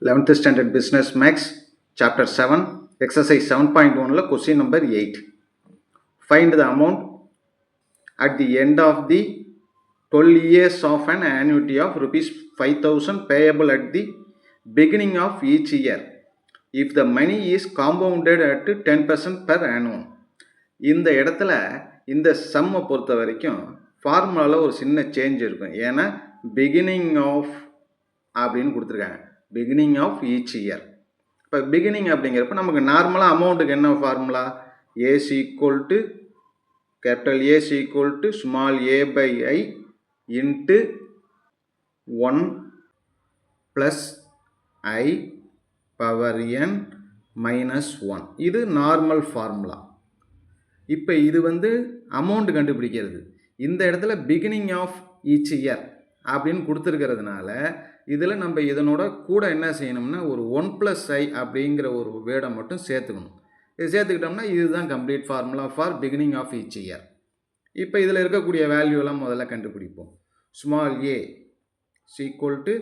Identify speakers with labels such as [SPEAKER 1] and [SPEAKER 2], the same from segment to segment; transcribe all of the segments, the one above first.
[SPEAKER 1] 11th Standard Business Max, Chapter 7, Exercise 7.1, question number 8. Find the amount at the end of the 12 years of an annuity of rupees 5,000 payable at the beginning of each year, if the money is compounded at 10% per annum. இந்த இடத்துல இந்த சம்மை பொறுத்த வரைக்கும் ஃபார்முலாவில் ஒரு சின்ன change இருக்கும். ஏன்னா பிகினிங் ஆஃப் அப்படின்னு கொடுத்துருக்காங்க, பிகினிங் ஆஃப் ஈச் இயர். இப்போ பிகினிங் அப்படிங்கிறப்ப நமக்கு நார்மலாக அமௌண்ட்டுக்கு என்ன formula, S equal to capital S equal to small A by I into 1 plus I power N minus 1. இது நார்மல் ஃபார்முலா. இப்போ இது அமௌண்ட் கண்டுபிடிக்கிறது. இந்த இடத்துல பிகினிங் ஆஃப் ஈச் இயர் அப்படின்னு கொடுத்துருக்கிறதுனால இதில் நம்ம இதனோட கூட என்ன செய்யணும்னா ஒரு 1 ப்ளஸ் ஐ அப்படிங்கிற ஒரு வேர்டை மட்டும் சேர்த்துக்கணும். இது சேர்த்துக்கிட்டோம்னா இதுதான் complete formula for beginning of each year. இப்போ இதில் இருக்கக்கூடிய வேல்யூலாம் முதல்ல கண்டுபிடிப்போம். Small A equal to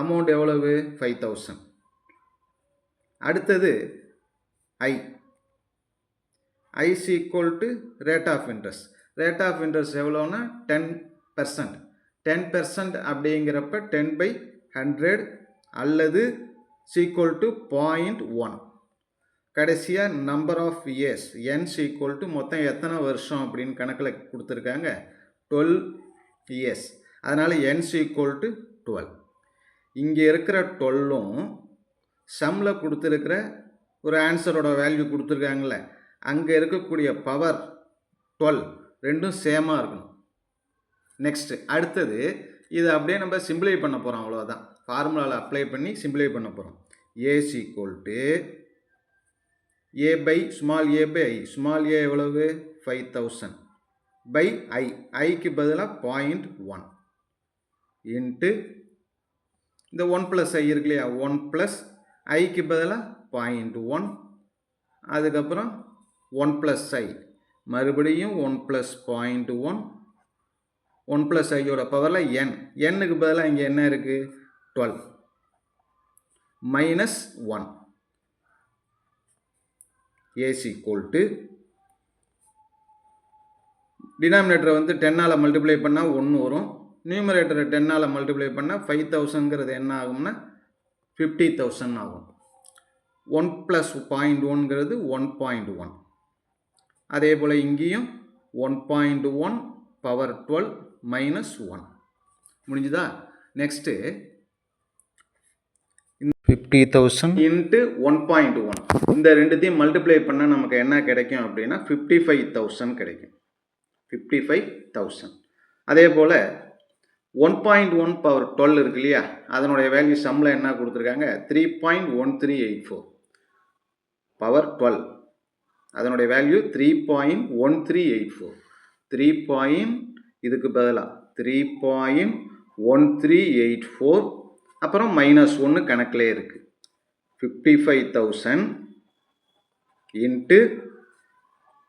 [SPEAKER 1] amount எவ்வளவு 5,000. அடுத்தது ஐ is equal to rate of interest. Rate of interest எவ்வளோன்னா 10%. 10% அப்படிங்கிறப்ப 10/100 அல்லது equal to 0.1. கடைசியாக number of years n equal to மொத்தம் எத்தனை வருஷம் அப்படின்னு கணக்கில் கொடுத்துருக்காங்க 12 years. அதனால் n equal to 12. இங்கே இருக்கிற 12ம் சம்மில் கொடுத்துருக்கிற ஒரு ஆன்சரோட வேல்யூ கொடுத்துருக்காங்களே அங்கே இருக்கக்கூடிய பவர் 12 ரெண்டும் சேமாக இருக்கணும். நெக்ஸ்ட்டு அடுத்தது இது அப்படியே நம்ம சிம்பிளை பண்ண போகிறோம், அவ்வளோதான். ஃபார்முலாவில் அப்ளை பண்ணி சிம்பிளை பண்ண போகிறோம். S equal to A by small A by I. Small A எவ்வளவு 5,000 பை ஐ, ஐக்கு பதிலாக 0.1 இன்ட்டு இந்த 1 ப்ளஸ் ஐ இருக்கு இல்லையா, 1 ப்ளஸ் ஐக்கு பதிலாக 0.1, அதுக்கப்புறம் 1 ப்ளஸ் ஐ மறுபடியும் 1 ப்ளஸ் 0.1, 1 ப்ளஸ் ஐயோட பவரில் என், என்னுக்கு பதிலாக இங்கே என்ன இருக்குது 12 மைனஸ் 1. ஏஸ் ஈக்குவல் டு டினாமினேட்டரை 10ஆல் மல்டிப்ளை பண்ணால் 1 வரும், நியூமரேட்டரை 10ஆல் மல்டிப்ளை பண்ணால் 5,000ங்கிறது என்ன ஆகும்னா 50,000 ஆகும். 1 ப்ளஸ் 0.1ங்கிறது 1.1. அதே போல் இங்கேயும் 1.1 பவர் 12 மைனஸ் 1 முடிஞ்சுதா. நெக்ஸ்ட்டு 50,000 இன்ட்டு 1.1 இந்த ரெண்டுத்தையும் மல்டிப்ளை பண்ணால் நமக்கு என்ன கிடைக்கும் அப்படின்னா 55,000 கிடைக்கும். 55,000. அதே போல் 1.1 பவர் 12 இருக்கு இல்லையா, அதனுடைய வேல்யூ சம்மில் என்ன கொடுத்துருக்காங்க 3.1384 பவர் 12, அதனுடைய வேல்யூ 3.1384. 3. இதுக்கு பதிலாக 3.1384 அப்புறம் மைனஸ் 1 கணக்கிலே இருக்குது. 55,000 இன்ட்டு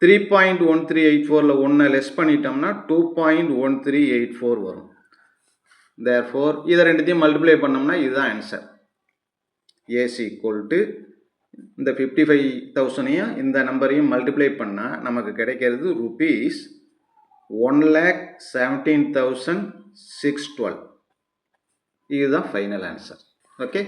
[SPEAKER 1] 3.1384ல் 1 லெஸ் பண்ணிட்டோம்னா 2.1384 வரும். தேர்ஃபோர் இதை ரெண்டுத்தையும் மல்டிப்ளை பண்ணோம்னா இதுதான் ஆன்சர். ஏஸ் ஈக்குவல் டு இந்த 55,000ஐயும் இந்த நம்பரையும் மல்டிப்ளை பண்ணால் நமக்கு கிடைக்கிறது rupees 1,17,612. இதுதான் ஃபைனல் ஆன்சர். ஓகே.